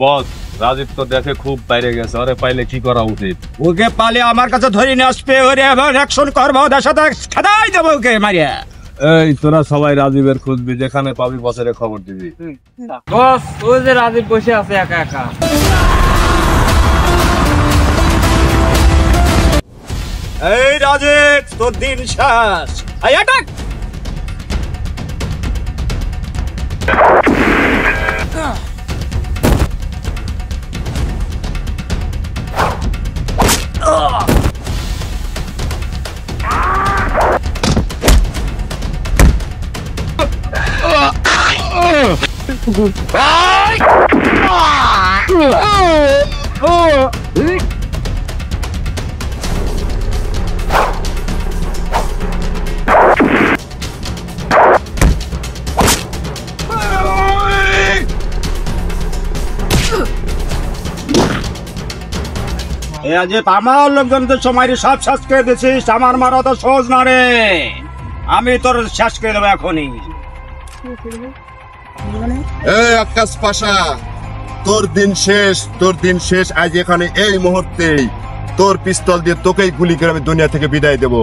বস, রাজীব তো দেখে খুব বাইরে গেছে, ওরে পাইলে কি করা উচিত? ওকে পালে আমার কাছে ধরে নিয়ে আসবে, ওরে এবার অ্যাকশন করবো, ওদের সাথে খেদাই দেবো ওকে মারিয়া। এই তোরা সবাই রাজীবের খুঁজবি, যেখানে পাবি বসের খবর দিবি। বস, ওই যে রাজীব বসে আছে একা একা। এই রাজীব, তোর দিন শেষ। এই অ্যাটাক! যে আমার লোকজনদের সময় সব শেষ করে দিছিস, আমার মারা তো সহজ না রে। আমি তোর শেষ করে দেবো এখনই। এই আকাশ পাশা, তোর দিন শেষ আজ এখানে এই মুহূর্তেই। তোর পিস্তল দিয়ে তোকেই গুলি করে আমি দুনিয়া থেকে বিদায় দেবো।